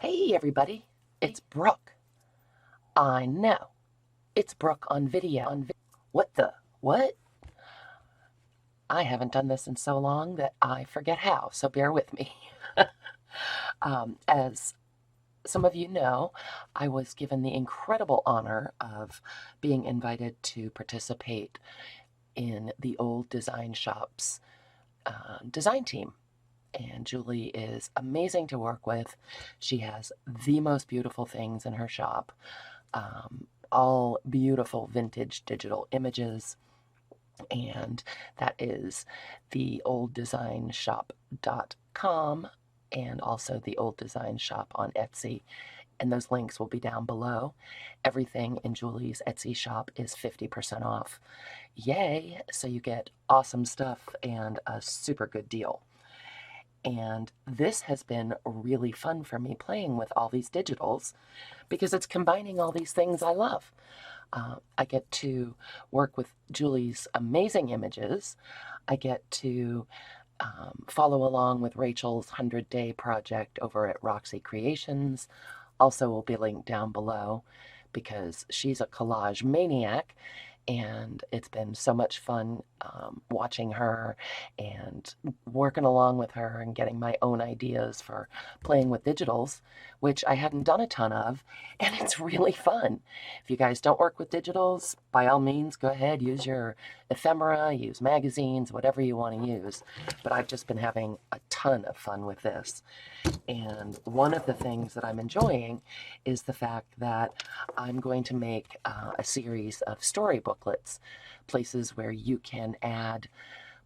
Hey everybody, it's Brooke. I know, it's Brooke on video. What the? What? I haven't done this in so long that I forget how, so bear with me. As some of you know, I was given the incredible honor of being invited to participate in the old design shop's design team. And Julie is amazing to work with. She has the most beautiful things in her shop, all beautiful vintage digital images. And that is the olddesignshop.com and also the Old Design Shop on Etsy. And those links will be down below. Everything in Julie's Etsy shop is 50% off. Yay! So you get awesome stuff and a super good deal. And this has been really fun for me playing with all these digitals because it's combining all these things I love. I get to work with Julie's amazing images. I get to follow along with Rachel's 100-day project over at RoxyCreations. Also will be linked down below because she's a collage maniac. And it's been so much fun watching her and working along with her and getting my own ideas for playing with digitals, which I hadn't done a ton of, and it's really fun. If you guys don't work with digitals, by all means, go ahead, use your ephemera, use magazines, whatever you want to use. But I've just been having a ton of fun with this. And one of the things that I'm enjoying is the fact that I'm going to make a series of story booklets, places where you can add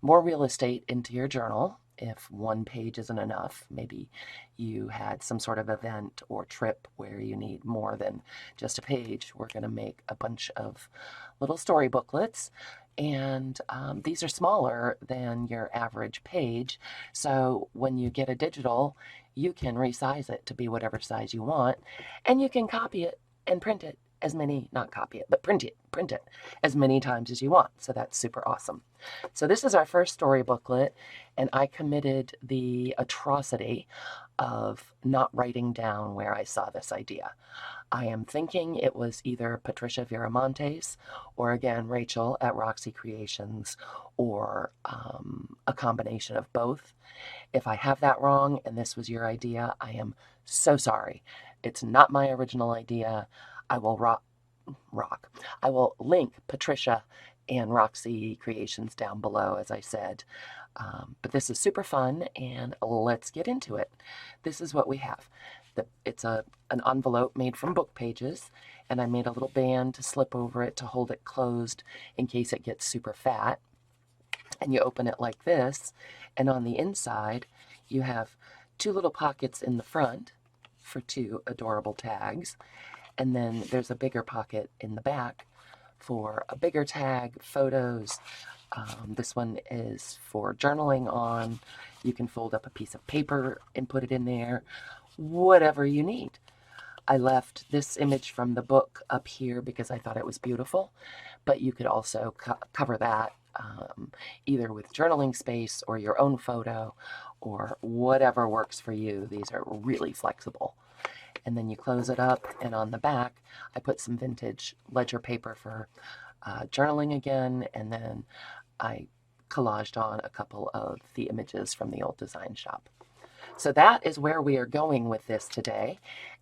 more real estate into your journal if one page isn't enough. Maybe you had some sort of event or trip where you need more than just a page. We're going to make a bunch of little story booklets. And these are smaller than your average page. So when you get a digital, you can resize it to be whatever size you want. And you can copy it and print it as many, not copy it, but print it as many times as you want. So that's super awesome. So this is our first story booklet, and I committed the atrocity of not writing down where I saw this idea. I am thinking it was either Patricia Viramontes or again Rachel at Roxy Creations or a combination of both. If I have that wrong and this was your idea, I am so sorry. It's not my original idea. I will I will link Patricia and Roxy Creations down below, as I said. But this is super fun, and let's get into it. This is what we have. It's an envelope made from book pages, and I made a little band to slip over it to hold it closed in case it gets super fat. And you open it like this, and on the inside, you have two little pockets in the front for two adorable tags. And then there's a bigger pocket in the back for a bigger tag, photos. This one is for journaling on. You can fold up a piece of paper and put it in there, whatever you need. I left this image from the book up here because I thought it was beautiful, but you could also cover that either with journaling space or your own photo or whatever works for you. These are really flexible. And then you close it up, and on the back I put some vintage ledger paper for journaling again, and then I collaged on a couple of the images from the old design shop. So that is where we are going with this today,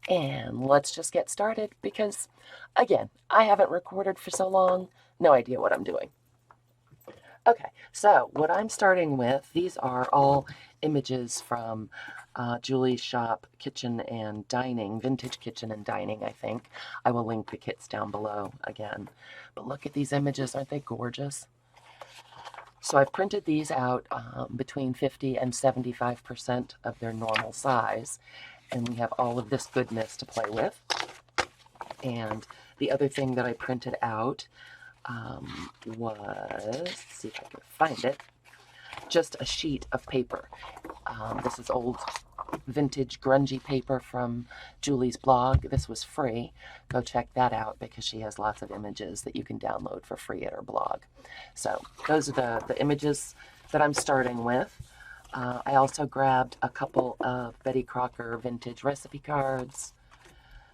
and let's just get started because, again, I haven't recorded for so long, no idea what I'm doing. Okay, so what I'm starting with, these are all images from Julie's shop, Kitchen and Dining, Vintage Kitchen and Dining, I think. I will link the kits down below again. But look at these images, aren't they gorgeous? So I've printed these out between 50 and 75% of their normal size. And we have all of this goodness to play with. And the other thing that I printed out was, let's see if I can find it, just a sheet of paper. This is old vintage grungy paper from Julie's blog. This was free. Go check that out because she has lots of images that you can download for free at her blog. So those are the images that I'm starting with. I also grabbed a couple of Betty Crocker vintage recipe cards,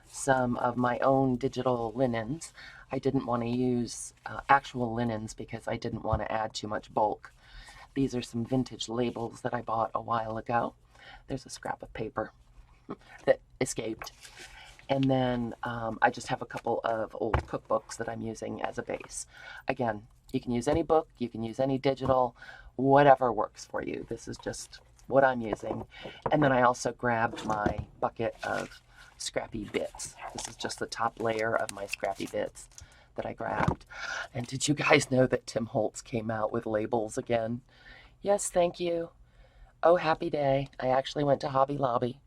some of my own digital linens. I didn't want to use actual linens because I didn't want to add too much bulk. These are some vintage labels that I bought a while ago. There's a scrap of paper that escaped. And then I just have a couple of old cookbooks that I'm using as a base. Again, you can use any book, you can use any digital, whatever works for you. This is just what I'm using. And then I also grabbed my bucket of scrappy bits. This is just the top layer of my scrappy bits that I grabbed. And did you guys know that Tim Holtz came out with labels again? Yes, thank you. Oh, happy day. I actually went to Hobby Lobby,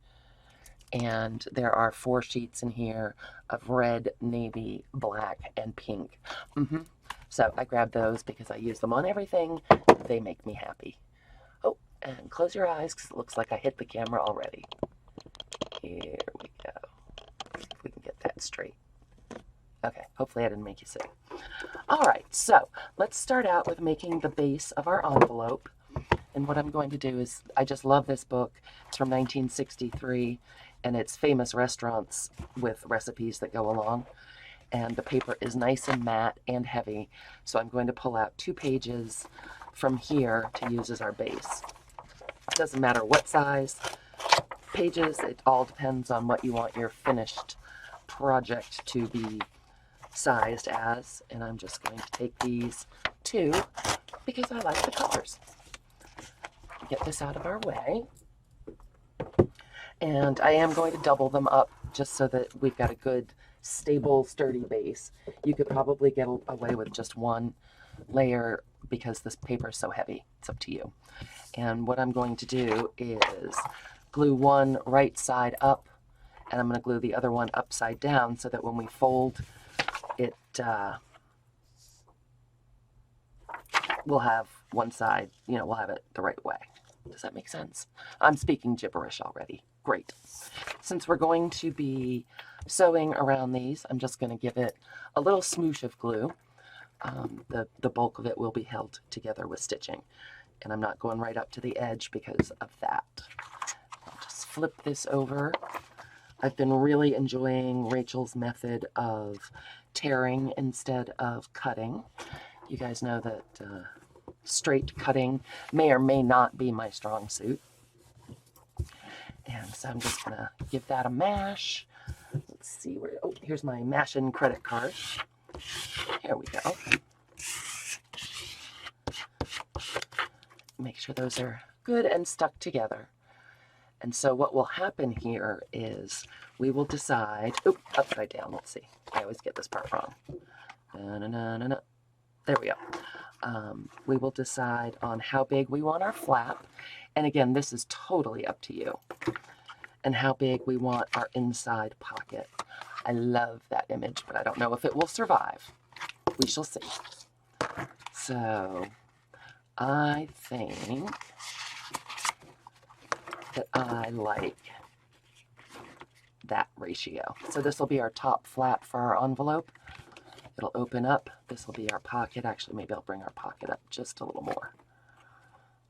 and there are 4 sheets in here of red, navy, black, and pink. So I grabbed those because I use them on everything. They make me happy. Oh, and close your eyes because it looks like I hit the camera already. Here we go. Let's see if we can get that straight. Okay, hopefully I didn't make you sick. All right, so let's start out with making the base of our envelope. And what I'm going to do is, I just love this book. It's from 1963, and it's famous restaurants with recipes that go along. And the paper is nice and matte and heavy, so I'm going to pull out 2 pages from here to use as our base. It doesn't matter what size pages, it all depends on what you want your finished project to be sized as. And I'm just going to take these 2 because I like the colors. Get this out of our way. And I am going to double them up just so that we've got a good, stable, sturdy base. You could probably get away with just 1 layer because this paper is so heavy. It's up to you. And what I'm going to do is glue one right side up, and I'm going to glue the other one upside down so that when we fold it, we'll have one side, we'll have it the right way. Does that make sense? I'm speaking gibberish already. Great. Since we're going to be sewing around these, I'm just going to give it a little smoosh of glue. The bulk of it will be held together with stitching. And I'm not going right up to the edge because of that. I'll just flip this over. I've been really enjoying Rachel's method of tearing instead of cutting. You guys know that straight cutting may or may not be my strong suit. And so I'm just going to give that a mash. Let's see where, oh, here's my Mashin credit card. Here we go. Make sure those are good and stuck together. And so what will happen here is we will decide, oh, upside down, let's see. I always get this part wrong. There we go. We will decide on how big we want our flap. And again, this is totally up to you. And how big we want our inside pocket. I love that image, but I don't know if it will survive. We shall see. So I think that I like that ratio. So this will be our top flap for our envelope. It'll open up. This will be our pocket. Actually, maybe I'll bring our pocket up just a little more.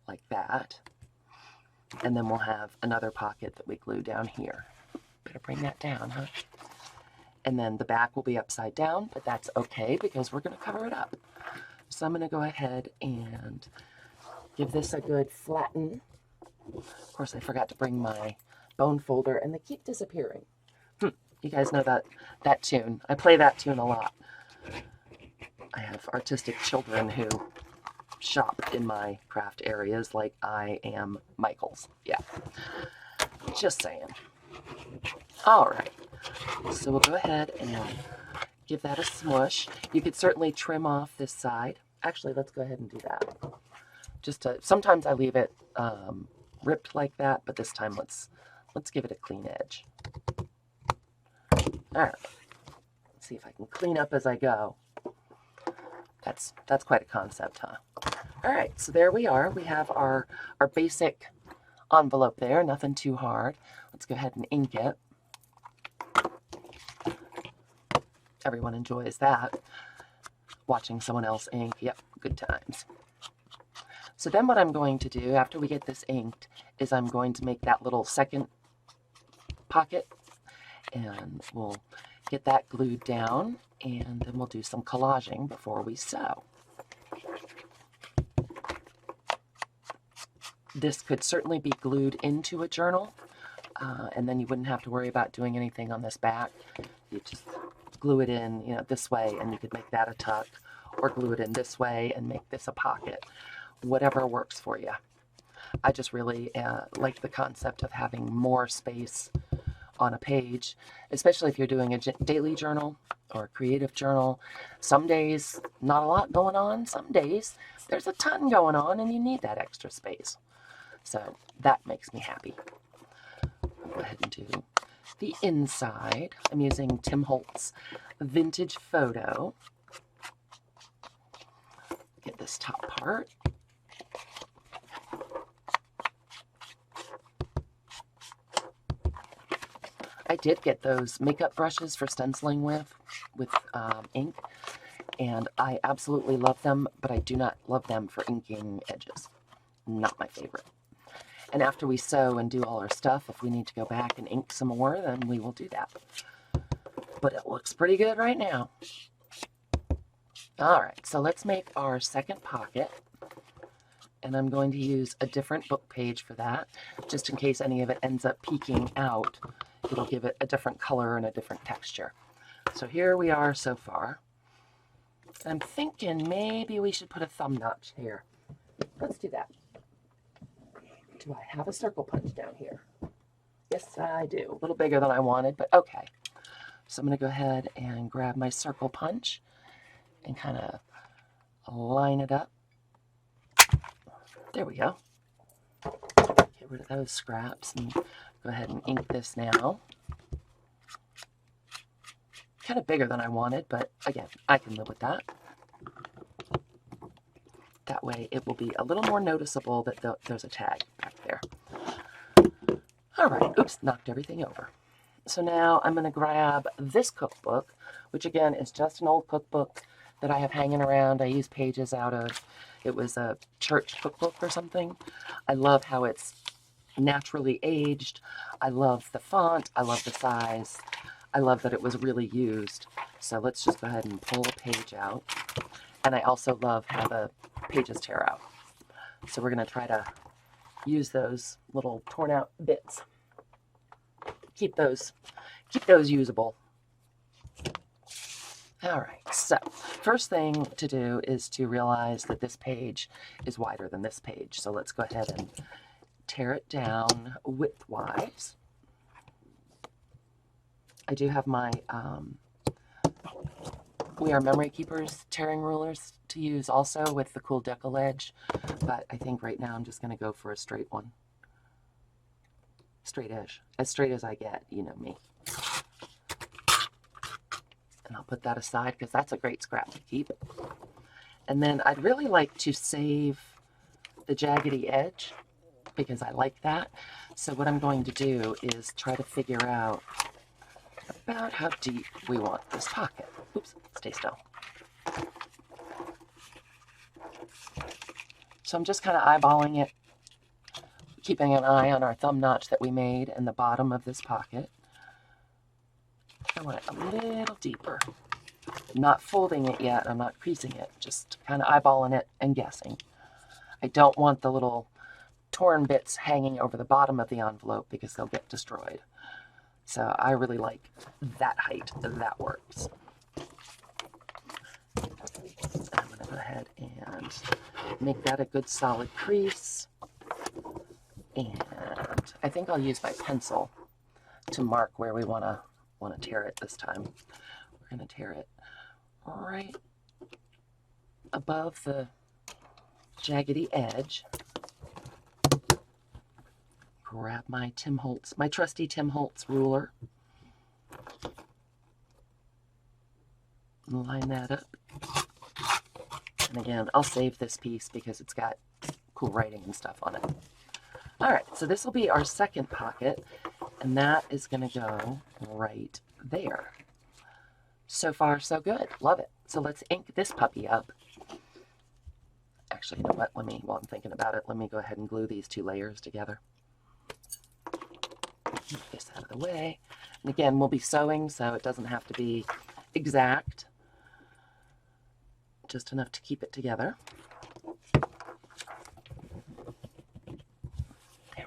Like that. And then we'll have another pocket that we glue down here. Better bring that down, huh? And then the back will be upside down, but that's okay because we're going to cover it up. So I'm going to go ahead and give this a good flatten. Of course, I forgot to bring my bone folder, and they keep disappearing. You guys know that tune. I play that tune a lot. I have artistic children who shop in my craft areas like I am Michael's. Yeah, just saying. All right, so we'll go ahead and give that a smush. You could certainly trim off this side. Actually, let's go ahead and do that. Sometimes I leave it ripped like that, but this time let's give it a clean edge. All right, let's see if I can clean up as I go. That's quite a concept, huh? All right, so there we are. We have our basic envelope there, nothing too hard. Let's go ahead and ink it. Everyone enjoys that. Watching someone else ink, yep, good times. So then what I'm going to do after we get this inked is I'm going to make that little second pocket, and we'll get that glued down, and then we'll do some collaging before we sew. This could certainly be glued into a journal, and then you wouldn't have to worry about doing anything on this back. You just glue it in, you know, this way, and you could make that a tuck, or glue it in this way and make this a pocket. Whatever works for you. I just really like the concept of having more space on a page, especially if you're doing a daily journal or a creative journal. Some days, not a lot going on. Some days, there's a ton going on and you need that extra space. So that makes me happy. I'll go ahead and do the inside. I'm using Tim Holtz Vintage Photo. Get this top part. I did get those makeup brushes for stenciling with ink, and I absolutely love them, but I do not love them for inking edges. Not my favorite. And after we sew and do all our stuff, if we need to go back and ink some more, then we will do that. But it looks pretty good right now. All right, so let's make our second pocket. And I'm going to use a different book page for that, just in case any of it ends up peeking out. It'll give it a different color and a different texture. So here we are so far. I'm thinking maybe we should put a thumb notch here. Let's do that. Do I have a circle punch down here? Yes, I do. A little bigger than I wanted, but okay. So I'm going to go ahead and grab my circle punch and kind of line it up. There we go. Get rid of those scraps and go ahead and ink this now. Kind of bigger than I wanted, but again, I can live with that. That way it will be a little more noticeable that there's a tag back there. All right, oops, knocked everything over. So now I'm going to grab this cookbook, which again is just an old cookbook that I have hanging around. I use pages out of, it was a church cookbook or something. I love how it's naturally aged. I love the font. I love the size. I love that it was really used. So let's just go ahead and pull a page out. And I also love how the pages tear out. So we're going to try to use those little torn out bits. Keep those usable. All right, so first thing to do is to realize that this page is wider than this page. So let's go ahead and tear it down widthwise. I do have my We Are Memory Keepers tearing rulers to use also with the cool decal edge, but I think right now I'm just going to go for a straight one. Straight edge. As straight as I get, you know me. And I'll put that aside because that's a great scrap to keep. And then I'd really like to save the jaggedy edge because I like that. So what I'm going to do is try to figure out about how deep we want this pocket. Oops, stay still. So I'm just kind of eyeballing it, keeping an eye on our thumb notch that we made in the bottom of this pocket. I want it a little deeper. Not folding it yet, I'm not creasing it, just kind of eyeballing it and guessing. I don't want the little torn bits hanging over the bottom of the envelope because they'll get destroyed. So I really like that height, that works. I'm going to go ahead and make that a good solid crease. And I think I'll use my pencil to mark where we want to tear it this time. We're going to tear it right above the jaggedy edge. Grab my trusty Tim Holtz ruler. Line that up. And again, I'll save this piece because it's got cool writing and stuff on it. All right, so this will be our second pocket, and that is going to go right there. So far, so good. Love it. So let's ink this puppy up. Actually, you know what? While I'm thinking about it, let me go ahead and glue these 2 layers together. Move this out of the way. And again, we'll be sewing, so it doesn't have to be exact. Just enough to keep it together. There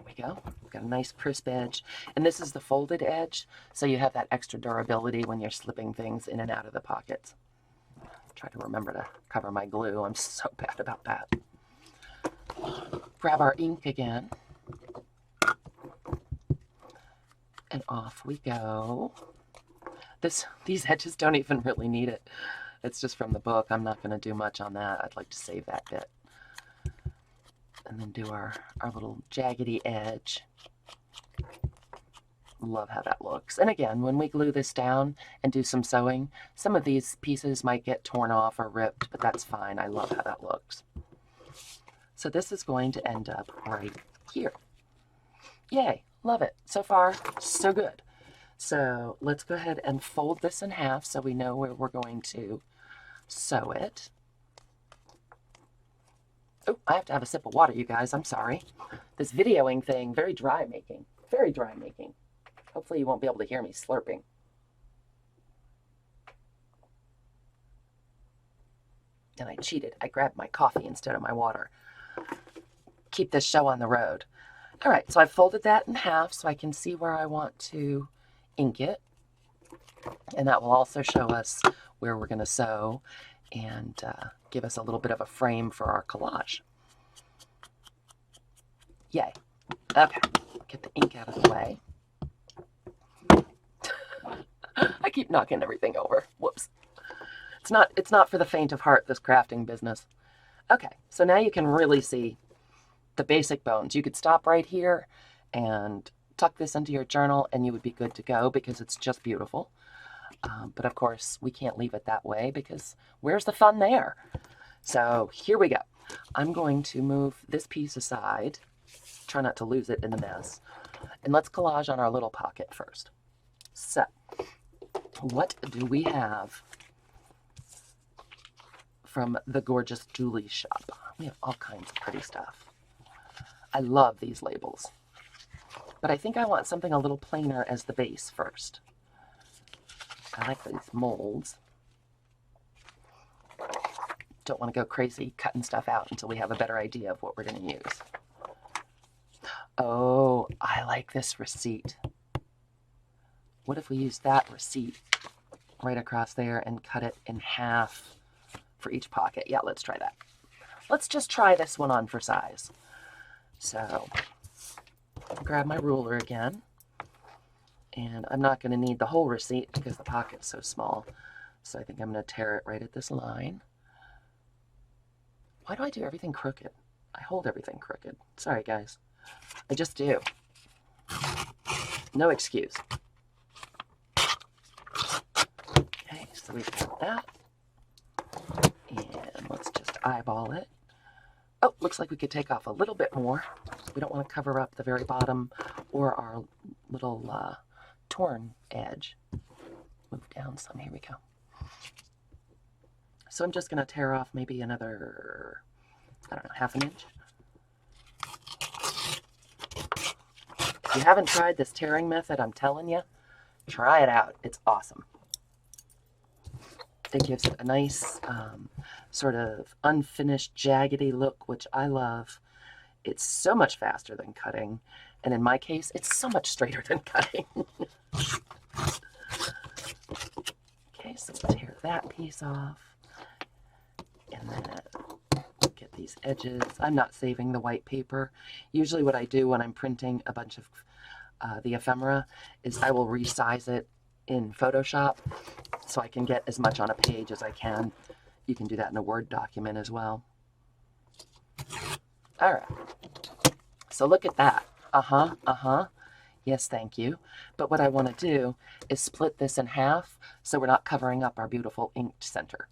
we go. We've got a nice crisp edge. And this is the folded edge, so you have that extra durability when you're slipping things in and out of the pockets. Try to remember to cover my glue. I'm so bad about that. Grab our ink again. And off we go. These edges don't even really need it. It's just from the book. I'm not going to do much on that. I'd like to save that bit. And then do our little jaggedy edge. Love how that looks. And again, when we glue this down and do some sewing, some of these pieces might get torn off or ripped, but that's fine. I love how that looks. So this is going to end up right here. Yay, love it. So far, so good. So let's go ahead and fold this in half so we know where we're going to sew it. Oh, I have to have a sip of water, you guys. I'm sorry. This videoing thing, very dry making. Very dry making. Hopefully you won't be able to hear me slurping. And I cheated. I grabbed my coffee instead of my water. Keep this show on the road. All right, so I've folded that in half so I can see where I want to ink it. And that will also show us where we're going to sew and give us a little bit of a frame for our collage. Yay. Okay, get the ink out of the way. I keep knocking everything over. Whoops. It's not for the faint of heart, this crafting business. Okay, so now you can really see the basic bones. You could stop right here and tuck this into your journal and you would be good to go because it's just beautiful. But of course, we can't leave it that way because where's the fun there? So here we go. I'm going to move this piece aside. Try not to lose it in the mess. And let's collage on our little pocket first. So, what do we have from the gorgeous Julie's shop? We have all kinds of pretty stuff. I love these labels. But I think I want something a little plainer as the base first. I like these molds. Don't want to go crazy cutting stuff out until we have a better idea of what we're going to use. Oh, I like this receipt. What if we use that receipt right across there and cut it in half for each pocket? Yeah, let's try that. Let's just try this one on for size. So, grab my ruler again. And I'm not going to need the whole receipt because the pocket's so small. So I think I'm going to tear it right at this line. Why do I do everything crooked? I hold everything crooked. Sorry, guys. I just do. No excuse. Okay, so we've got that. And let's just eyeball it. Oh, looks like we could take off a little bit more. We don't want to cover up the very bottom or our little torn edge. Move down some. Here we go. So I'm just going to tear off maybe another, I don't know, half an inch. If you haven't tried this tearing method, I'm telling you, try it out. It's awesome. It gives it a nice sort of unfinished, jaggedy look, which I love. It's so much faster than cutting. And in my case, it's so much straighter than cutting. Okay, so we'll tear that piece off. And then get these edges. I'm not saving the white paper. Usually what I do when I'm printing a bunch of the ephemera is I will resize it in Photoshop so I can get as much on a page as I can. You can do that in a Word document as well. All right. So look at that. Yes, thank you. But what I want to do is split this in half so we're not covering up our beautiful inked center.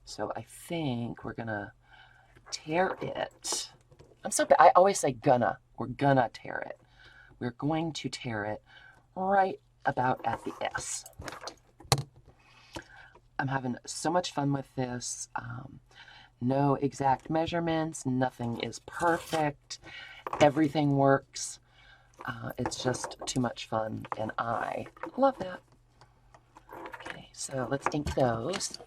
So I think we're going to tear it. I'm so bad. I always say gonna. We're gonna tear it. We're going to tear it right about at the S. I'm having so much fun with this. no exact measurements. Nothing is perfect. Everything works. It's just too much fun, and I love that. Okay, so let's ink those.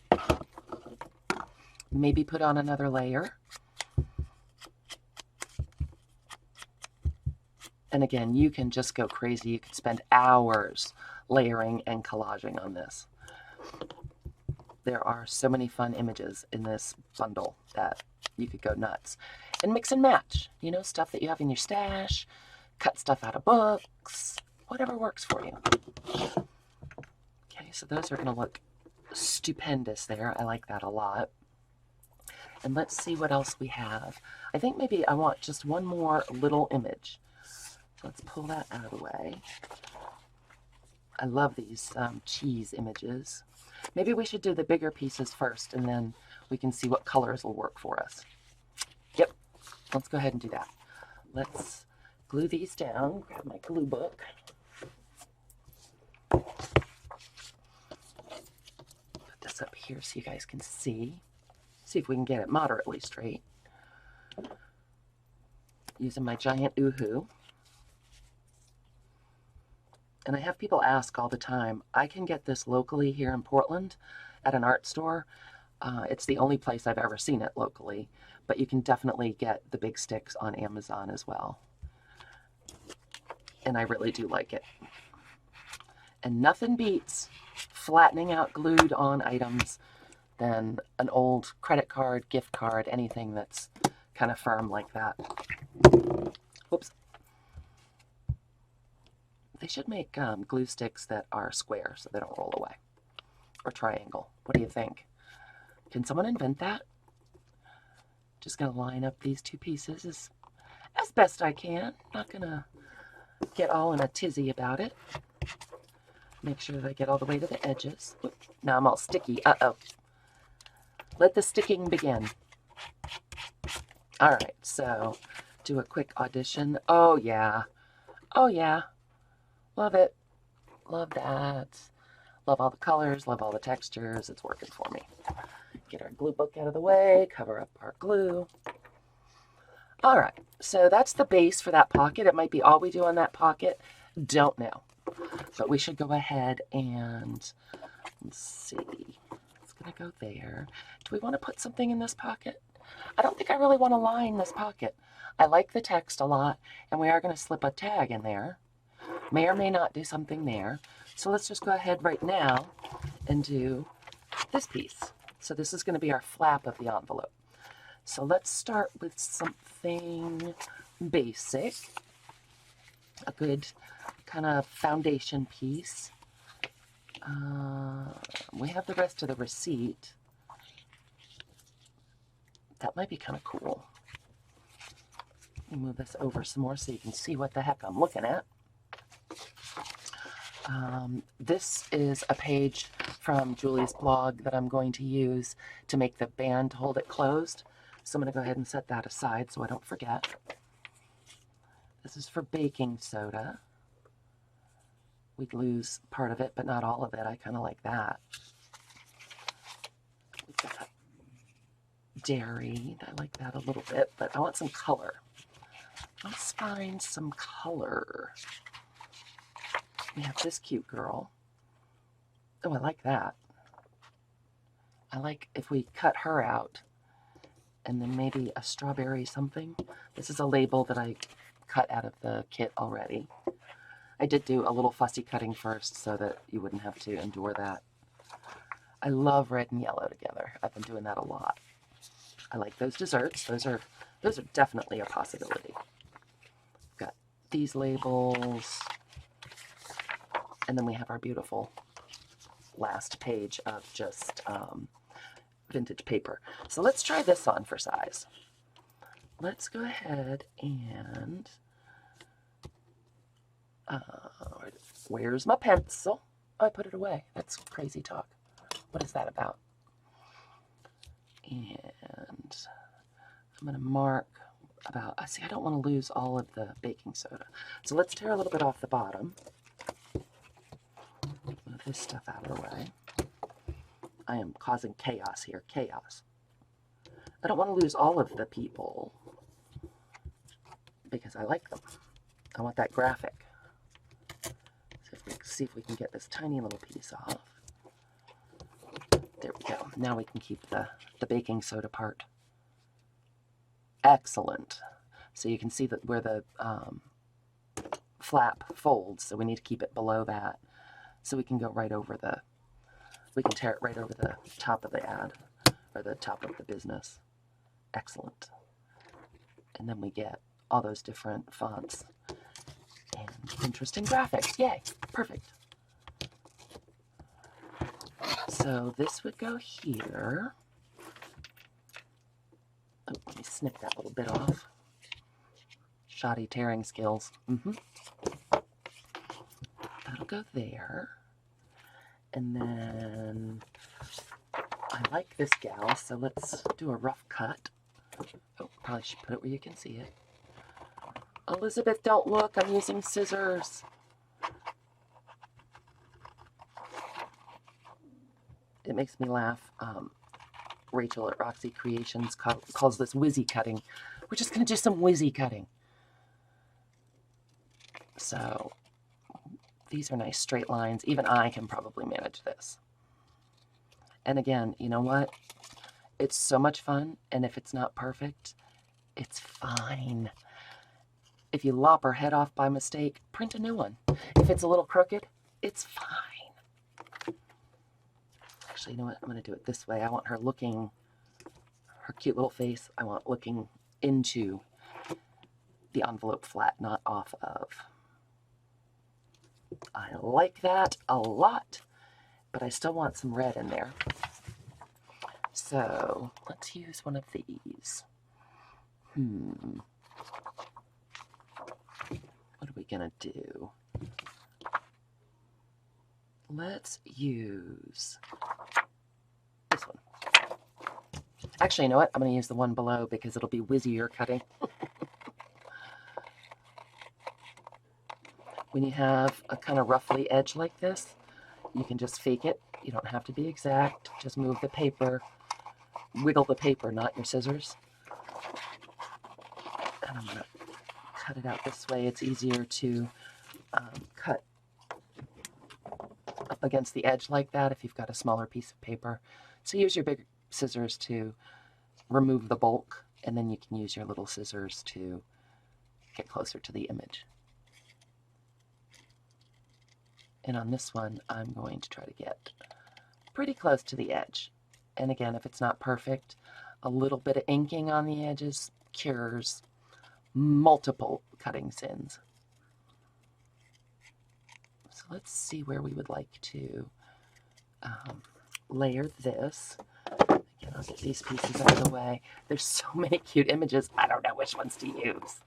Maybe put on another layer. And again, you can just go crazy. You can spend hours layering and collaging on this. There are so many fun images in this bundle that you could go nuts. And mix and match, you know, stuff that you have in your stash, cut stuff out of books, whatever works for you. Okay, so those are going to look stupendous there. I like that a lot. And let's see what else we have. I think maybe I want just one more little image. So let's pull that out of the way. I love these cheese images. Maybe we should do the bigger pieces first, and then we can see what colors will work for us. Yep, let's go ahead and do that. Let's glue these down. Grab my glue book. Put this up here so you guys can see. See if we can get it moderately straight. Using my giant Oohoo. And I have people ask all the time, I can get this locally here in Portland at an art store. It's the only place I've ever seen it locally, but you can definitely get the big sticks on Amazon as well. And I really do like it. And nothing beats flattening out glued on items than an old credit card, gift card, anything that's kind of firm like that. Whoops. They should make glue sticks that are square so they don't roll away. Or triangle. What do you think? Can someone invent that? Just going to line up these two pieces as best I can. Not going to get all in a tizzy about it. Make sure that I get all the way to the edges. Oop, now I'm all sticky. Uh-oh. Let the sticking begin. All right, so do a quick audition. Oh, yeah. Oh, yeah. Love it. Love that. Love all the colors, love all the textures. It's working for me. Get our glue book out of the way, cover up our glue. All right, so that's the base for that pocket. It might be all we do on that pocket. Don't know. But we should go ahead and, let's see. It's going to go there. Do we want to put something in this pocket? I don't think I really want to line this pocket. I like the text a lot, and we are going to slip a tag in there. May or may not do something there. So let's just go ahead right now and do this piece. So this is going to be our flap of the envelope. So let's start with something basic. A good kind of foundation piece. We have the rest of the receipt. That might be kind of cool. Let me move this over some more so you can see what the heck I'm looking at. This is a page from Julie's blog that I'm going to use to make the band hold it closed. So I'm going to go ahead and set that aside so I don't forget. This is for baking soda. We'd lose part of it, but not all of it. I kind of like that. We've got dairy. I like that a little bit, but I want some color. Let's find some color. We have this cute girl. Oh, I like that. I like if we cut her out and then maybe a strawberry something. This is a label that I cut out of the kit already. I did do a little fussy cutting first so that you wouldn't have to endure that. I love red and yellow together. I've been doing that a lot. I like those desserts. Those are definitely a possibility. Got these labels. And then we have our beautiful last page of just vintage paper. So let's try this on for size. Let's go ahead and, where's my pencil? Oh, I put it away. That's crazy talk. What is that about? And I'm going to mark about, see, I don't want to lose all of the baking soda. So let's tear a little bit off the bottom. Move this stuff out of the way. I am causing chaos here. Chaos. I don't want to lose all of the people because I like them. I want that graphic. See if we can get this tiny little piece off. There we go. Now we can keep the baking soda part. Excellent. So you can see that where the flap folds, so we need to keep it below that. So we can go right over we can tear it right over the top of the ad, or the top of the business. Excellent. And then we get all those different fonts and interesting graphics. Yay, perfect. So this would go here. Oh, let me snip that little bit off. Shoddy tearing skills. That'll go there. And then I like this gal, so let's do a rough cut. Oh, probably should put it where you can see it. Elizabeth, don't look. I'm using scissors. It makes me laugh. Rachel at RoxyCreations calls this whizzy cutting. We're just going to do some whizzy cutting. So these are nice straight lines. Even I can probably manage this. And again, you know what? It's so much fun, and if it's not perfect, it's fine. If you lop her head off by mistake, print a new one. If it's a little crooked, it's fine. Actually, you know what? I'm going to do it this way. I want her looking, her cute little face, I want looking into the envelope flat, not off of. I like that a lot, but I still want some red in there. So let's use one of these. What are we gonna do? Let's use this one. Actually, you know what? I'm gonna use the one below because it'll be whizzier cutting. When you have a kind of roughly edge like this, you can just fake it. You don't have to be exact. Just move the paper, wiggle the paper, not your scissors. And I'm going to cut it out this way. It's easier to cut up against the edge like that if you've got a smaller piece of paper. So use your big scissors to remove the bulk, and then you can use your little scissors to get closer to the image. And on this one, I'm going to try to get pretty close to the edge. And again, if it's not perfect, a little bit of inking on the edges cures multiple cutting sins. So let's see where we would like to layer this. Again, I'll get these pieces out of the way. There's so many cute images, I don't know which ones to use.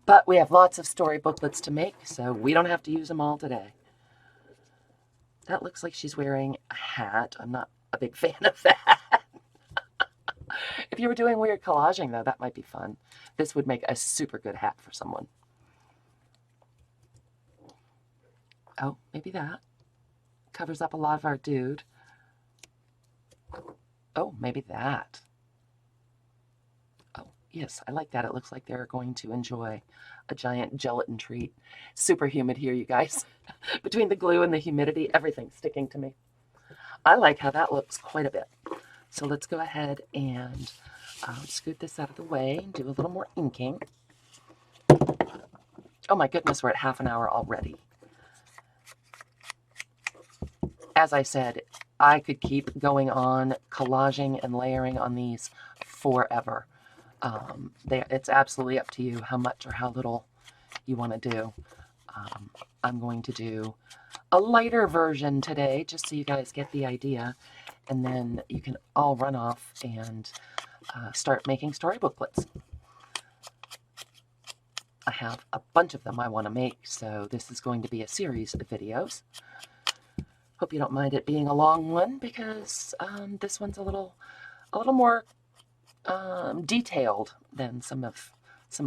But we have lots of story booklets to make, so we don't have to use them all today. That looks like she's wearing a hat. I'm not a big fan of that. If you were doing weird collaging, though, that might be fun. This would make a super good hat for someone. Oh, maybe that. Covers up a lot of our dude. Oh, maybe that. Yes, I like that. It looks like they're going to enjoy a giant gelatin treat. Super humid here, you guys. Between the glue and the humidity, everything's sticking to me. I like how that looks quite a bit. So let's go ahead and scoot this out of the way and do a little more inking. Oh my goodness, we're at half an hour already. As I said, I could keep going on collaging and layering on these forever. It's absolutely up to you how much or how little you want to do. I'm going to do a lighter version today, just so you guys get the idea, and then you can all run off and start making story booklets. I have a bunch of them I want to make, so this is going to be a series of videos. Hope you don't mind it being a long one, because this one's a little more detailed than some of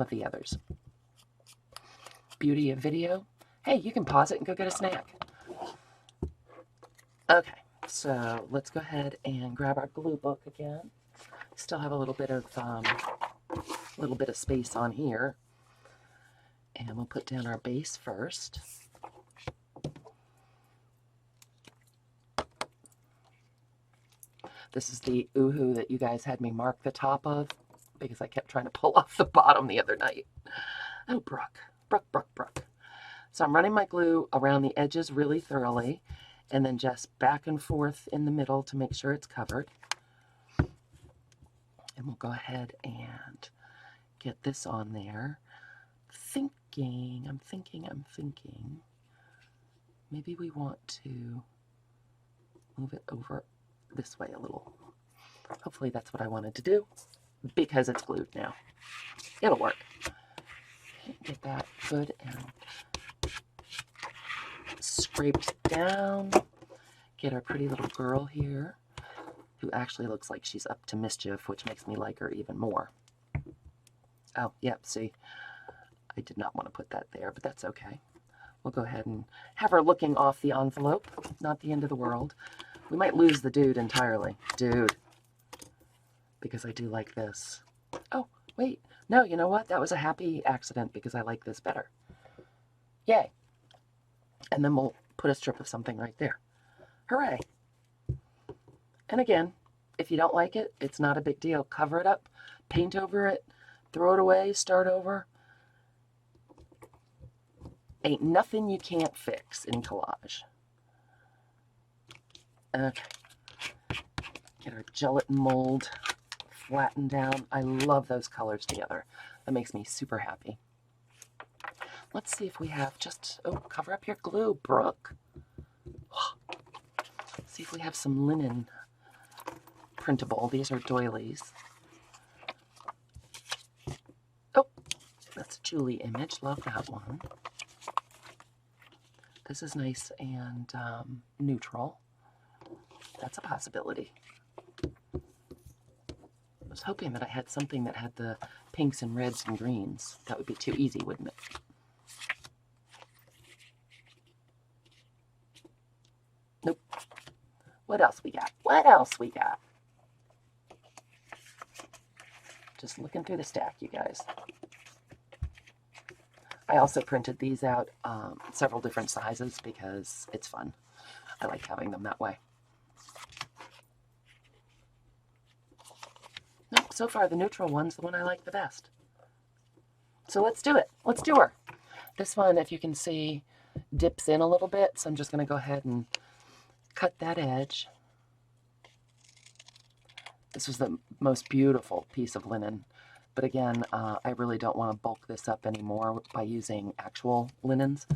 the others. Beauty of video. Hey, you can pause it and go get a snack. Okay, so let's go ahead and grab our glue book again. Still have a little bit of space on here. And we'll put down our base first. This is the Oohoo that you guys had me mark the top of because I kept trying to pull off the bottom the other night. Oh, Brooke. So I'm running my glue around the edges really thoroughly and then just back and forth in the middle to make sure it's covered. And we'll go ahead and get this on there. I'm thinking. Maybe we want to move it over this way a little. Hopefully that's what I wanted to do because it's glued now. It'll work. Get that good and scraped down. Get our pretty little girl here, who actually looks like she's up to mischief, which makes me like her even more. Oh, yep, see, I did not want to put that there, but that's okay. We'll go ahead and have her looking off the envelope. Not the end of the world. We might lose the dude entirely. Dude. Because I do like this. Oh, wait. No, you know what? That was a happy accident because I like this better. Yay. And then we'll put a strip of something right there. Hooray. And again, if you don't like it, it's not a big deal. Cover it up, paint over it, throw it away, start over. Ain't nothing you can't fix in collage. Okay. Get our gelatin mold flattened down. I love those colors together. That makes me super happy. Let's see if we have just, oh, cover up your glue, Brooke. Let's see if we have some linen printable. These are doilies. Oh, that's a Julie image. Love that one. This is nice and neutral. That's a possibility. I was hoping that I had something that had the pinks and reds and greens. That would be too easy, wouldn't it? Nope. What else we got? What else we got? Just looking through the stack, you guys. I also printed these out several different sizes because it's fun. I like having them that way. Nope, so far the neutral one's the one I like the best. So let's do it. Let's do her. This one, if you can see, dips in a little bit, so I'm just going to go ahead and cut that edge. This was the most beautiful piece of linen. But again, I really don't want to bulk this up anymore by using actual linens.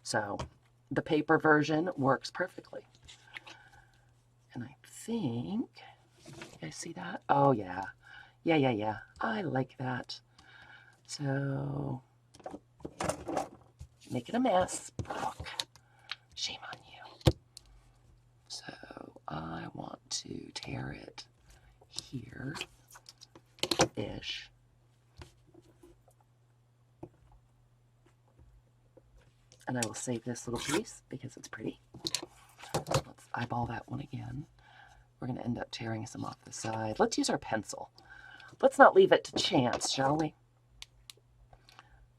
So the paper version works perfectly. And I think, you guys see that? Oh, yeah. Yeah. I like that. So, making a mess. Brooke, shame on you. So I want to tear it here-ish. And I will save this little piece because it's pretty. Let's eyeball that one again. We're going to end up tearing some off the side. Let's use our pencil. Let's not leave it to chance, shall we?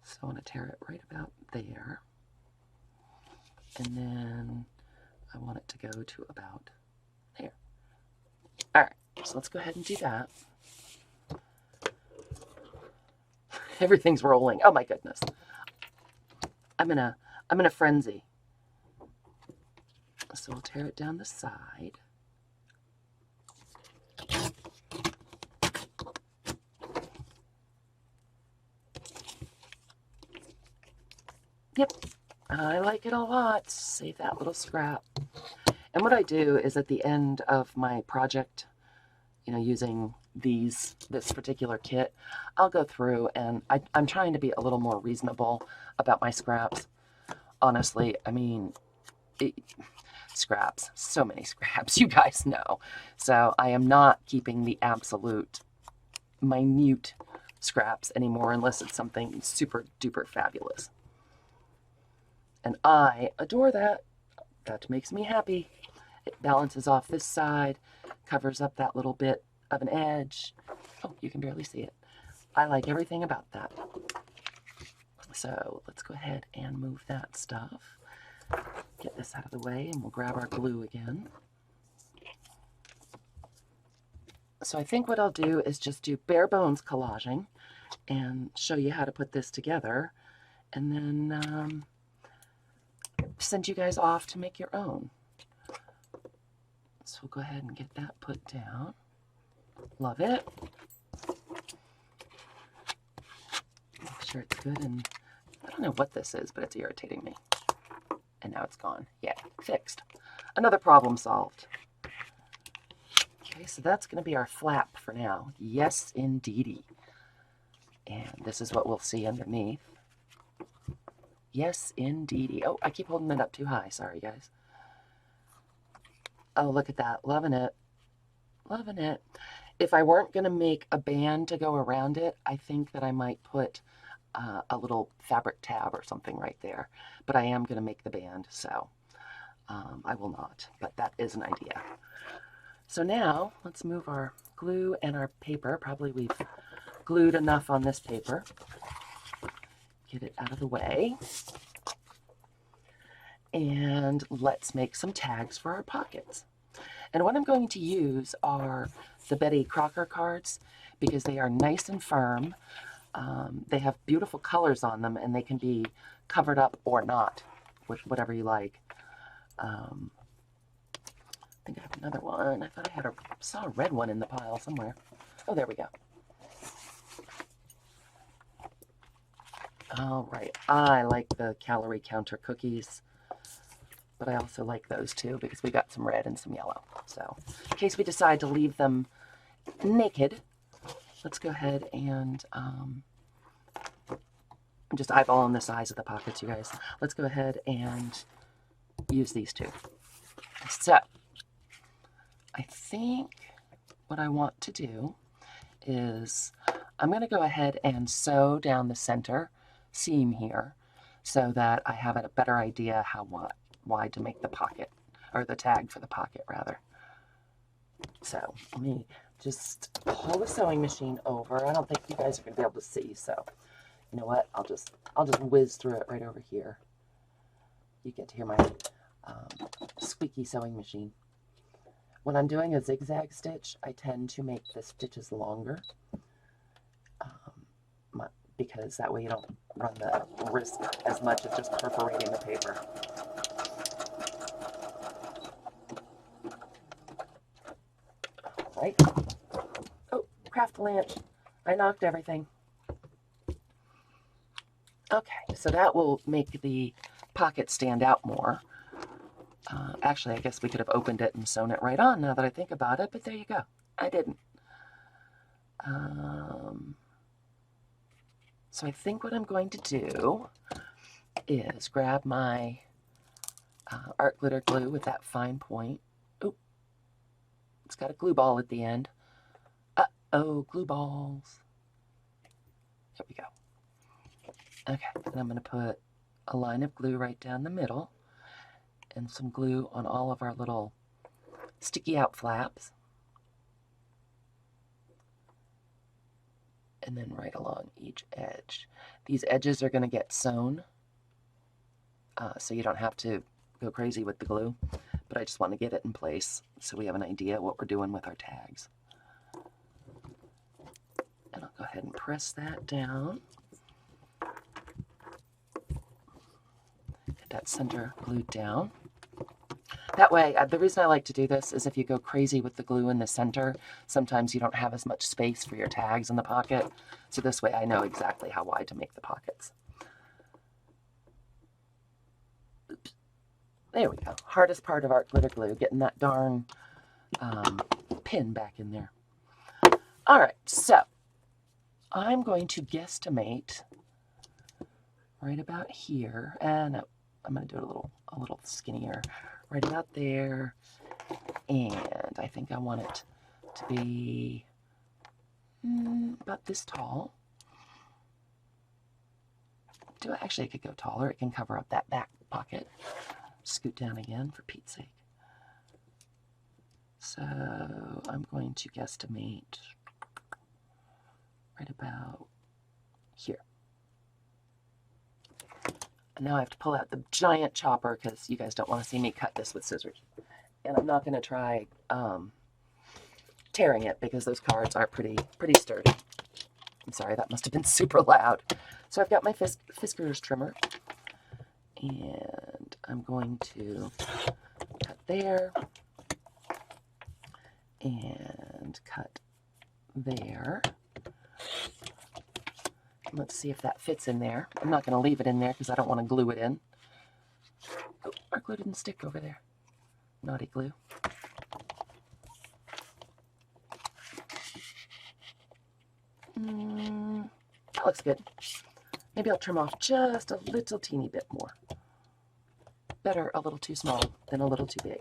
So I want to tear it right about there. And then I want it to go to about there. All right, so let's go ahead and do that. Everything's rolling. Oh my goodness. I'm in a frenzy. So we'll tear it down the side. Yep, I like it a lot. Save that little scrap. And what I do is at the end of my project, you know, using this particular kit, I'll go through and I'm trying to be a little more reasonable about my scraps. Honestly, I mean, scraps, so many scraps, you guys know. So I am not keeping the absolute minute scraps anymore unless it's something super duper fabulous. And I adore that. That makes me happy. It balances off this side, covers up that little bit of an edge. Oh, you can barely see it. I like everything about that. So let's go ahead and move that stuff. Get this out of the way, and we'll grab our glue again. So I think what I'll do is just do bare bones collaging and show you how to put this together, and then send you guys off to make your own. So we'll go ahead and get that put down. Love it. Make sure it's good, and I don't know what this is, but it's irritating me. And now it's gone. Yeah, fixed. Another problem solved. Okay, so that's going to be our flap for now. Yes, indeedy. And this is what we'll see underneath. Yes, indeedy. Oh, I keep holding it up too high. Sorry, guys. Oh, look at that. Loving it. Loving it. If I weren't going to make a band to go around it, I think that I might put a little fabric tab or something right there. But I am going to make the band, so I will not. But that is an idea. So now, let's move our glue and our paper. Probably we've glued enough on this paper. Get it out of the way. And let's make some tags for our pockets. And what I'm going to use are the Betty Crocker cards because they are nice and firm. They have beautiful colors on them, and they can be covered up or not, with whatever you like. I think I have another one. I thought I saw a red one in the pile somewhere. Oh, there we go. All right. I like the calorie counter cookies, but I also like those too because we got some red and some yellow. So in case we decide to leave them naked, let's go ahead and I'm just eyeballing the size of the pockets, you guys. Let's go ahead and use these two. So I think what I want to do is I'm going to go ahead and sew down the center seam here so that I have a better idea how wide to make the pocket, or the tag for the pocket rather. So let me just pull the sewing machine over. I don't think you guys are going to be able to see, so you know what? I'll just whiz through it right over here. You get to hear my squeaky sewing machine. When I'm doing a zigzag stitch, I tend to make the stitches longer because that way you don't run the risk as much of just perforating the paper. Right? Oh, craft lunch. I knocked everything. Okay, so that will make the pocket stand out more. Actually, I guess we could have opened it and sewn it right on now that I think about it, but there you go. I didn't. So I think what I'm going to do is grab my art glitter glue with that fine point. Oh, it's got a glue ball at the end. Uh-oh, glue balls. There we go. Okay, and I'm going to put a line of glue right down the middle and some glue on all of our little sticky out flaps. And then right along each edge. These edges are going to get sewn, so you don't have to go crazy with the glue, but I just want to get it in place so we have an idea what we're doing with our tags. And I'll go ahead and press that down. Get that center glued down. That way, the reason I like to do this is if you go crazy with the glue in the center, sometimes you don't have as much space for your tags in the pocket. So this way I know exactly how wide to make the pockets. Oops. There we go. Hardest part of art glitter glue, getting that darn pin back in there. All right, so I'm going to guesstimate right about here, and I'm going to do it a little skinnier. Right about there, and I think I want it to be about this tall. Actually, it could go taller. It can cover up that back pocket. Scoot down again, for Pete's sake. So I'm going to guesstimate right about here. And now I have to pull out the giant chopper because you guys don't want to see me cut this with scissors. And I'm not going to try tearing it because those cards are pretty sturdy. I'm sorry, that must have been super loud. So I've got my Fiskars trimmer, and I'm going to cut there, and cut there. Let's see if that fits in there. I'm not going to leave it in there because I don't want to glue it in. Oh, our glue didn't stick over there. Naughty glue. That looks good. Maybe I'll trim off just a little teeny bit more. Better a little too small than a little too big.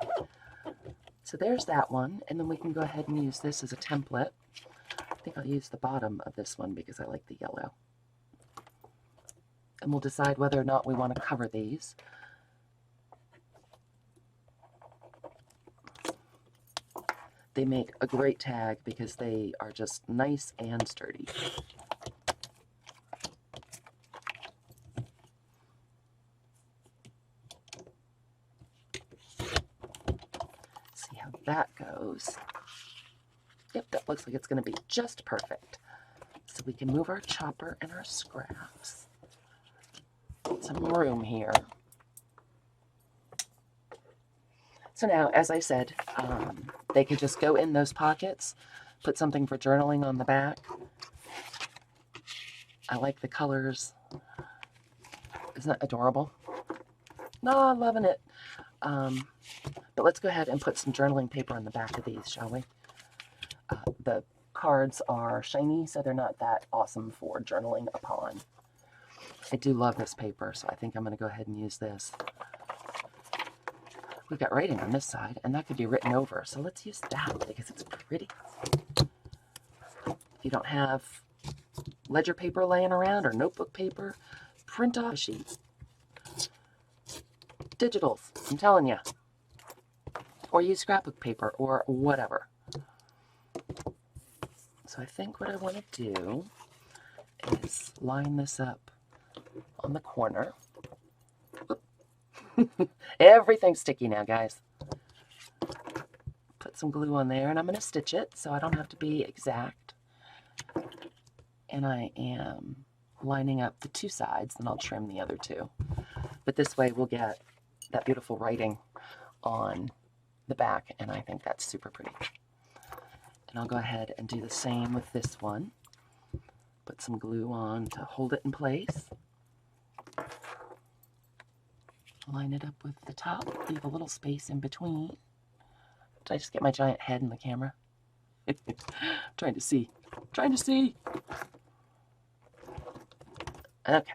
So there's that one, and then we can go ahead and use this as a template. I think I'll use the bottom of this one because I like the yellow. And we'll decide whether or not we want to cover these. They make a great tag because they are just nice and sturdy. See how that goes. Yep, that looks like it's going to be just perfect. So we can move our chopper and our scraps. Some room here. So now, as I said, they could just go in those pockets, put something for journaling on the back. I like the colors. Isn't that adorable? No, I'm loving it. But let's go ahead and put some journaling paper on the back of these, shall we? The cards are shiny, so they're not that awesome for journaling upon. I do love this paper, so I think I'm going to go ahead and use this. We've got writing on this side, and that could be written over, so let's use that because it's pretty. If you don't have ledger paper laying around or notebook paper, print off a sheet. Digitals, I'm telling you. Or use scrapbook paper or whatever. So I think what I want to do is line this up on the corner. Everything's sticky now, guys. Put some glue on there, and I'm going to stitch it so I don't have to be exact. And I am lining up the two sides, then I'll trim the other two. But this way we'll get that beautiful writing on the back, and I think that's super pretty. And I'll go ahead and do the same with this one. Put some glue on to hold it in place. Line it up with the top, leave a little space in between. Did I just get my giant head in the camera? Trying to see. Okay.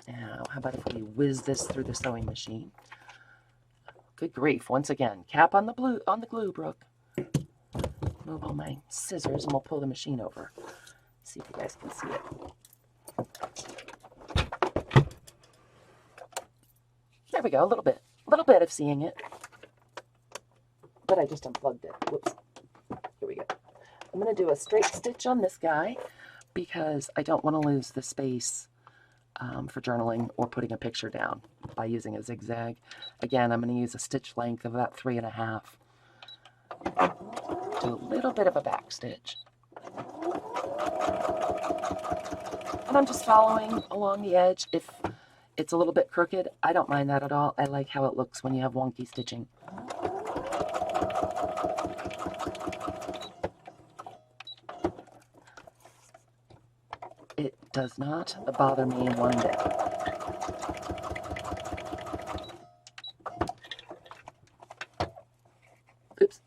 Now, how about if we whiz this through the sewing machine? Good grief, once again. Cap on the glue, Brooke. Move all my scissors and we'll pull the machine over. See if you guys can see it. There we go, a little bit of seeing it. But I just unplugged it. Whoops. Here we go. I'm going to do a straight stitch on this guy because I don't want to lose the space for journaling or putting a picture down by using a zigzag. Again, I'm going to use a stitch length of about 3.5. Do a little bit of a back stitch. And I'm just following along the edge. If it's a little bit crooked, I don't mind that at all. I like how it looks when you have wonky stitching. It does not bother me one bit. Oops.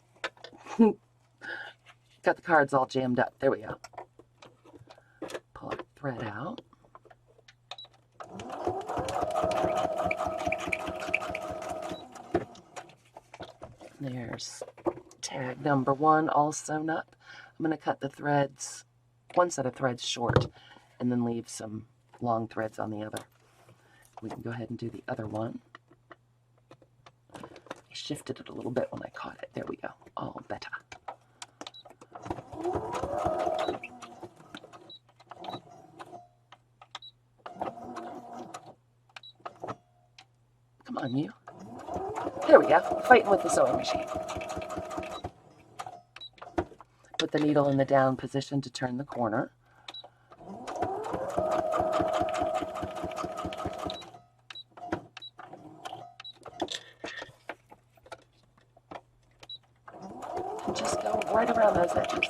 Got the cards all jammed up. There we go. Pull our thread out. There's tag number 1 all sewn up. I'm going to cut the threads, one set of threads short, and then leave some long threads on the other. We can go ahead and do the other one. shifted it a little bit when I caught it. There we go. All better. Come on, you. There we go. Fighting with the sewing machine. Put the needle in the down position to turn the corner. And just go right around those edges.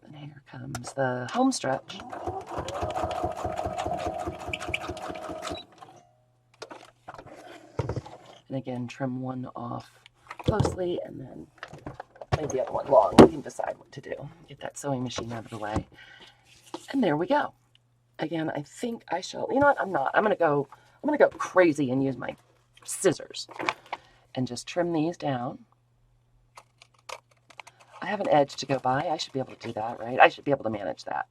And here comes the home stretch. And again, trim one off closely and then leave the other one long. You can decide what to do. Get that sewing machine out of the way. And there we go. Again, I think I shall, you know what, I'm not. I'm gonna go crazy and use my scissors and just trim these down. I have an edge to go by. I should be able to do that, right? I should be able to manage that.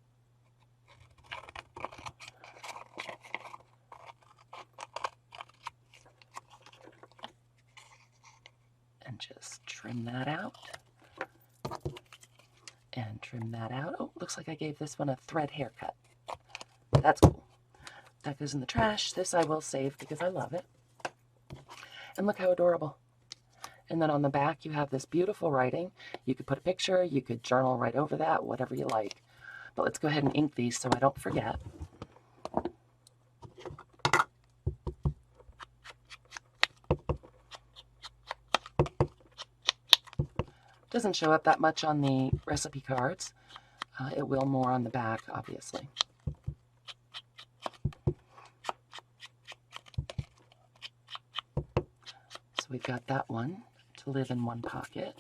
And just trim that out. And trim that out. Oh, looks like I gave this one a thread haircut. That's cool. That goes in the trash. This I will save because I love it. And look how adorable. And then on the back you have this beautiful writing. You could put a picture, you could journal right over that, whatever you like. But let's go ahead and ink these so I don't forget. Doesn't show up that much on the recipe cards. It will more on the back, obviously. So we've got that one to live in one pocket.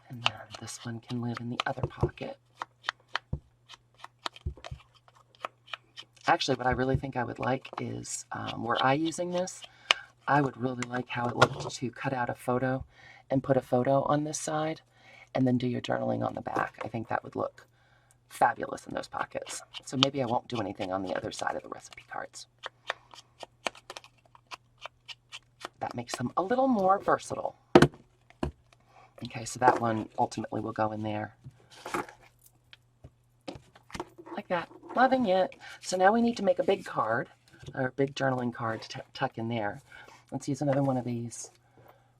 And then this one can live in the other pocket. Actually, what I really think I would like is, were I using this, I would really like how it looked to cut out a photo and put a photo on this side and then do your journaling on the back. I think that would look fabulous in those pockets. So maybe I won't do anything on the other side of the recipe cards. That makes them a little more versatile. Okay, so that one ultimately will go in there. Like that. Loving it. So now we need to make a big card, or a big journaling card to tuck in there. Let's use another one of these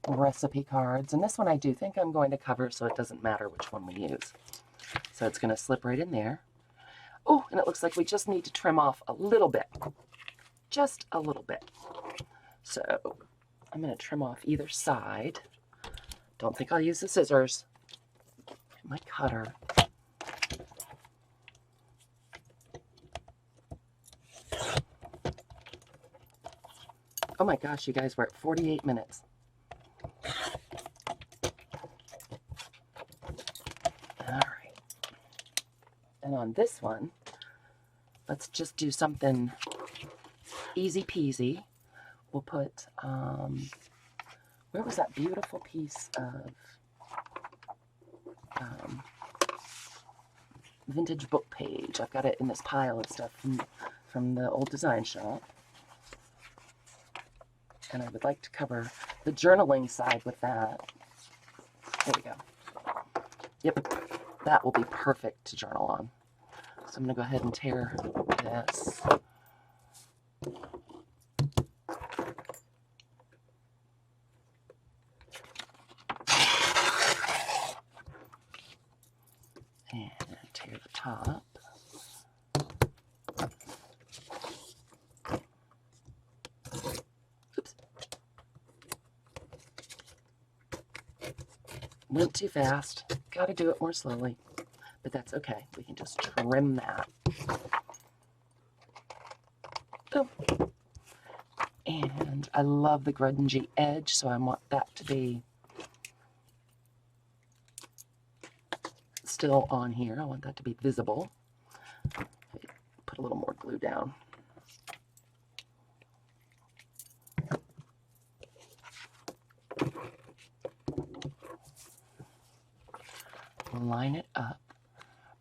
recipe cards. And this one I do think I'm going to cover so it doesn't matter which one we use. So it's going to slip right in there. Oh, and it looks like we just need to trim off a little bit. Just a little bit. So I'm going to trim off either side. Don't think I'll use the scissors. Get my cutter. Oh my gosh, you guys, we're at 48 minutes. All right. And on this one, let's just do something easy peasy. We'll put, where was that beautiful piece of vintage book page? I've got it in this pile of stuff from the old design shop. And I would like to cover the journaling side with that. There we go. Yep, that will be perfect to journal on. So I'm going to go ahead and tear this. And tear the top. Oops. Went too fast. Got to do it more slowly. But that's okay. We can just trim that. Oh. And I love the grungy edge, so I want that to be still on here. I want that to be visible. Put a little more glue down. Line it up.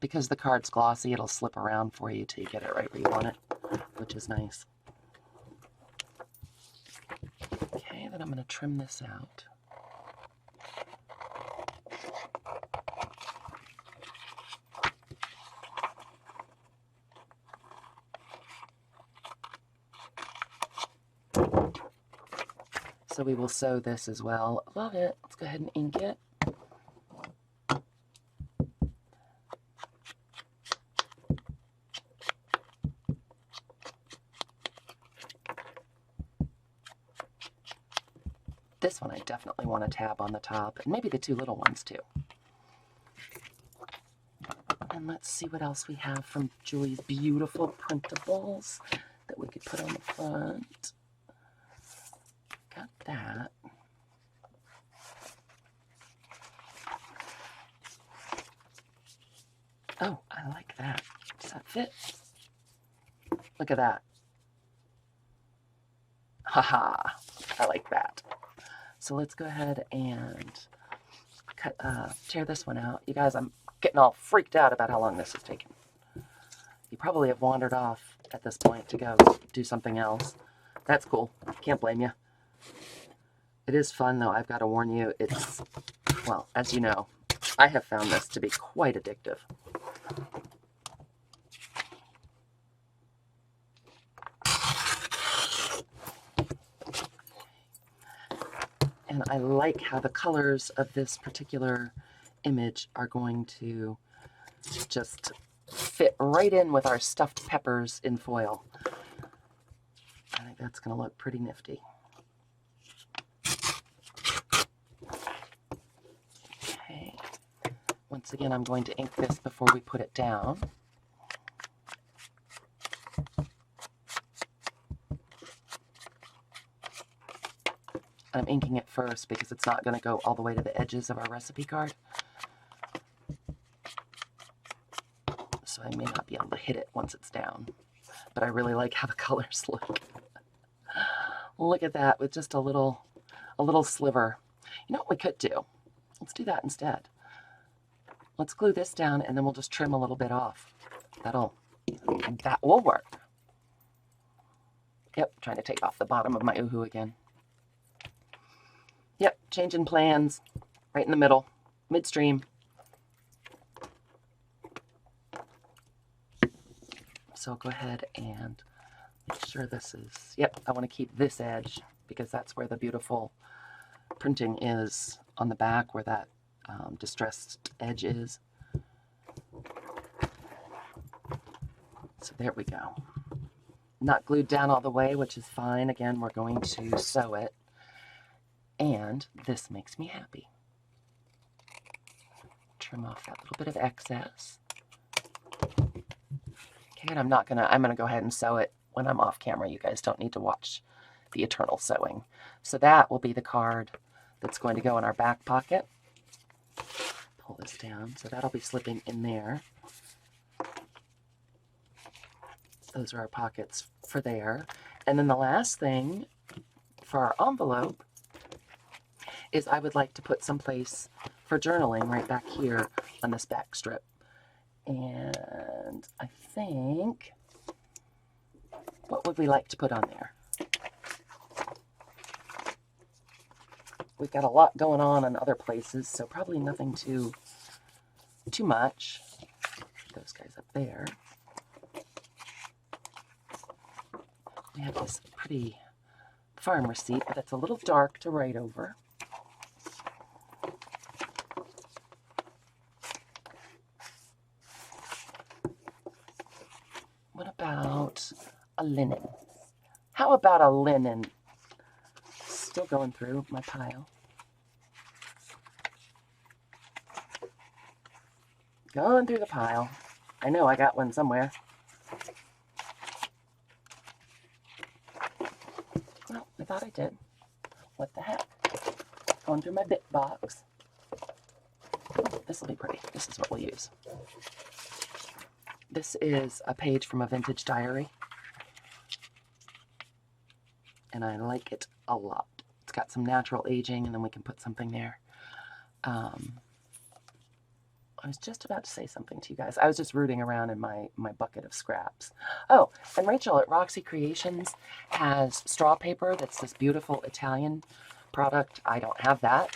because the card's glossy, it'll slip around for you till you get it right where you want it, which is nice. Okay, then I'm going to trim this out. So we will sew this as well. Love it. Let's go ahead and ink it. This one I definitely want a tab on the top, and maybe the two little ones too. And let's see what else we have from Julie's beautiful printables that we could put on the front. Got that. Oh, I like that. Does that fit? Look at that. Haha, I like that. So let's go ahead and tear this one out. You guys, I'm getting all freaked out about how long this is taking. You probably have wandered off at this point to go do something else. That's cool. Can't blame you. It is fun, though. I've got to warn you, it's, well, as you know, I have found this to be quite addictive. And I like how the colors of this particular image are going to just fit right in with our stuffed peppers in foil. I think that's going to look pretty nifty. Okay. Once again, I'm going to ink this before we put it down. I'm inking it first because it's not going to go all the way to the edges of our recipe card. So I may not be able to hit it once it's down. But I really like how the colors look. Look at that with just a little sliver. You know what we could do? Let's do that instead. Let's glue this down and then we'll just trim a little bit off. That will work. Yep, trying to take off the bottom of my Uhu again. Yep, changing plans, right in the middle, midstream. So I'll go ahead and make sure this is, yep, I want to keep this edge because that's where the beautiful printing is on the back, where that distressed edge is. So there we go. Not glued down all the way, which is fine. Again, we're going to sew it. And this makes me happy. Trim off that little bit of excess. Okay, and I'm gonna go ahead and sew it when I'm off camera. You guys don't need to watch the eternal sewing. So that will be the card that's going to go in our back pocket. Pull this down, so that'll be slipping in there. Those are our pockets for there. And then the last thing for our envelope is I would like to put someplace for journaling right back here on this back strip. And I think, what would we like to put on there? We've got a lot going on in other places, so probably nothing too much. Put those guys up there. We have this pretty farm receipt, but it's a little dark to write over. What about a linen? How about a linen? Still going through my pile. Going through the pile. I know I got one somewhere. Well, I thought I did. What the heck? Going through my bit box. Oh, this will be pretty. This is what we'll use. This is a page from a vintage diary. And I like it a lot. It's got some natural aging, and then we can put something there. I I was just about to say something to you guys. I was just rooting around in my bucket of scraps. Oh, and Rachel at RoxyCreations has straw paper. That's this beautiful Italian product. I don't have that.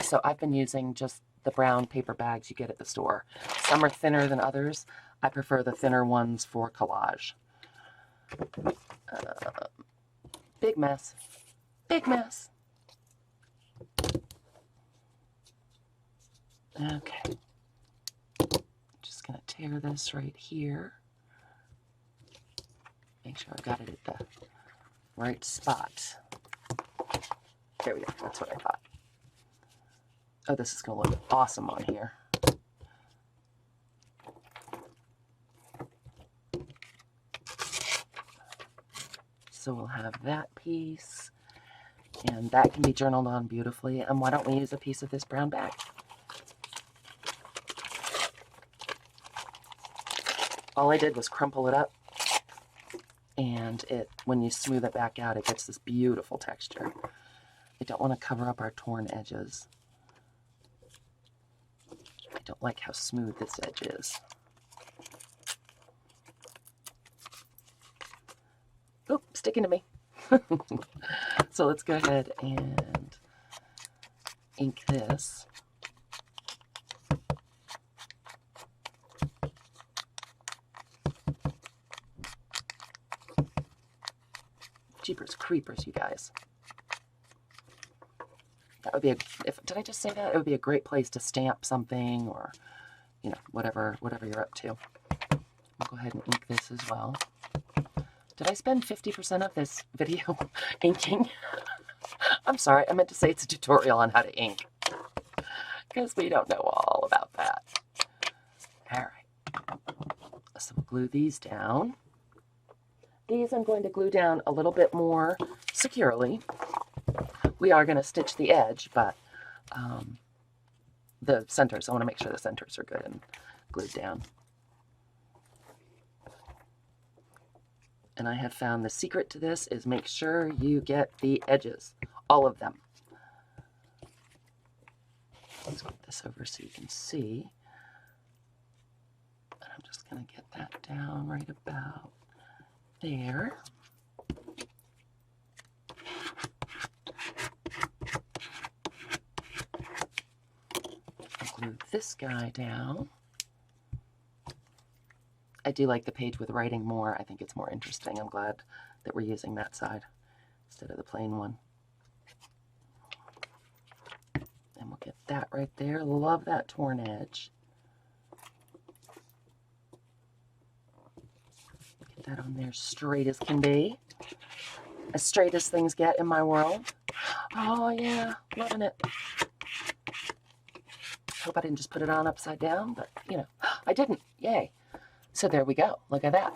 So I've been using just the brown paper bags you get at the store. Some are thinner than others. I prefer the thinner ones for collage. Big mess. Big mess. Okay. Just going to tear this right here. Make sure I've got it at the right spot. There we go. That's what I thought. Oh, this is going to look awesome on here. So we'll have that piece, and that can be journaled on beautifully. And why don't we use a piece of this brown bag? All I did was crumple it up, and when you smooth it back out, it gets this beautiful texture. I don't want to cover up our torn edges. I don't like how smooth this edge is. Oh, sticking to me. So let's go ahead and ink this. Jeepers creepers, you guys. That would be did I just say that? It would be a great place to stamp something, or, you know, whatever you're up to. I'll go ahead and ink this as well. Did I spend 50% of this video inking? I'm sorry, I meant to say it's a tutorial on how to ink, because we don't know all about that. All right, so we'll glue these down. These I'm going to glue down a little bit more securely. We are going to stitch the edge, but the centers, I want to make sure the centers are good and glued down. And I have found the secret to this is make sure you get the edges, all of them. Let's put this over so you can see. And I'm just going to get that down right about there. I'll glue this guy down. I do like the page with writing more. I think it's more interesting. I'm glad that we're using that side instead of the plain one. And we'll get that right there. Love that torn edge. Get that on there straight as can be. As straight as things get in my world. Oh yeah, loving it. Hope I didn't just put it on upside down, but you know, I didn't. Yay. So there we go. Look at that.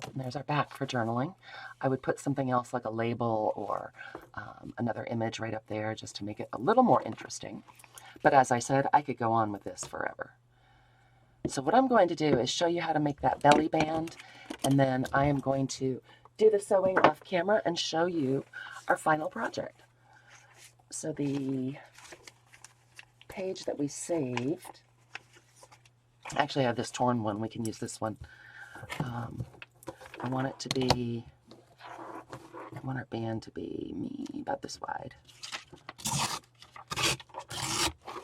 And there's our back for journaling. I would put something else like a label or another image right up there just to make it a little more interesting. But as I said, I could go on with this forever. So what I'm going to do is show you how to make that belly band, and then I am going to do the sewing off camera and show you our final project. So the page that we saved, actually I have this torn one, we can use this one. I want it to be, I want our band to be about this wide.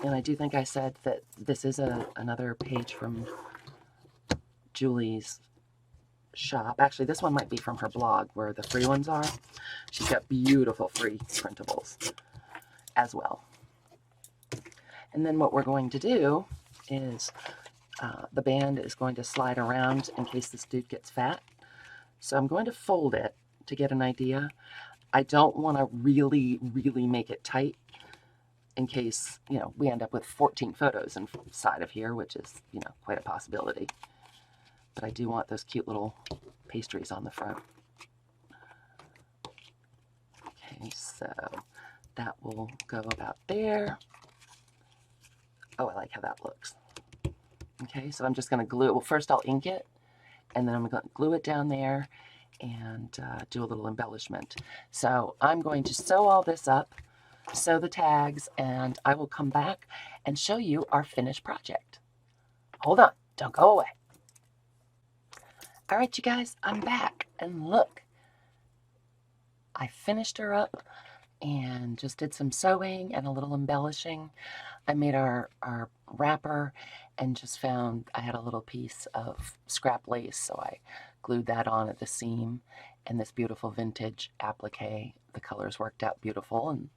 And I do think I said that this is another page from Julie's shop. Actually, this one might be from her blog where the free ones are. She's got beautiful free printables as well. And then what we're going to do is the band is going to slide around in case this dude gets fat. So I'm going to fold it to get an idea. I don't want to really make it tight in case, you know, we end up with 14 photos inside of here, which is, you know, quite a possibility. But I do want those cute little pastries on the front. Okay, so that will go about there. Oh, I like how that looks. Okay, so I'm just going to glue it. Well, first I'll ink it, and then I'm going to glue it down there and do a little embellishment. So I'm going to sew all this up, sew the tags, and I will come back and show you our finished project. Hold on. Don't go away. All right, you guys, I'm back. And look, I finished her up and just did some sewing and a little embellishing. I made our wrapper and just found I had a little piece of scrap lace, so I glued that on at the seam, and this beautiful vintage applique. The colors worked out beautifully,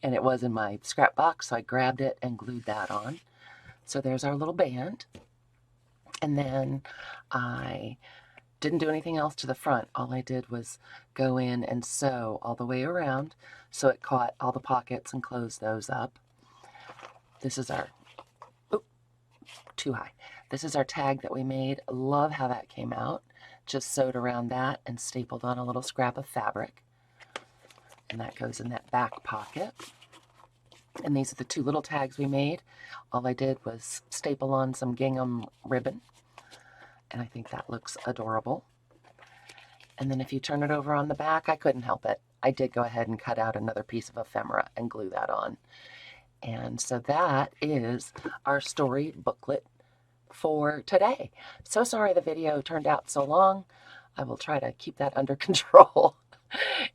and it was in my scrap box, so I grabbed it and glued that on. So there's our little band. And then I didn't do anything else to the front. All I did was go in and sew all the way around so it caught all the pockets and closed those up. This is our, too high. This is our tag that we made. Love how that came out. Just sewed around that and stapled on a little scrap of fabric. And that goes in that back pocket. And these are the 2 little tags we made. All I did was staple on some gingham ribbon. And I think that looks adorable. And then if you turn it over on the back, I couldn't help it. I did go ahead and cut out another piece of ephemera and glue that on. And so that is our story booklet for today. So sorry the video turned out so long. I will try to keep that under control.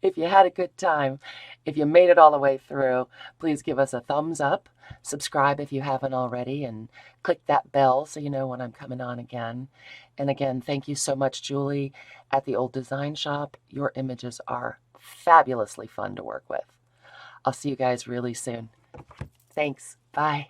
If you had a good time, if you made it all the way through, please give us a thumbs up. Subscribe if you haven't already, and click that bell so you know when I'm coming on again. And again, thank you so much, Julie, at the Old Design Shop. Your images are fabulously fun to work with. I'll see you guys really soon. Thanks. Bye.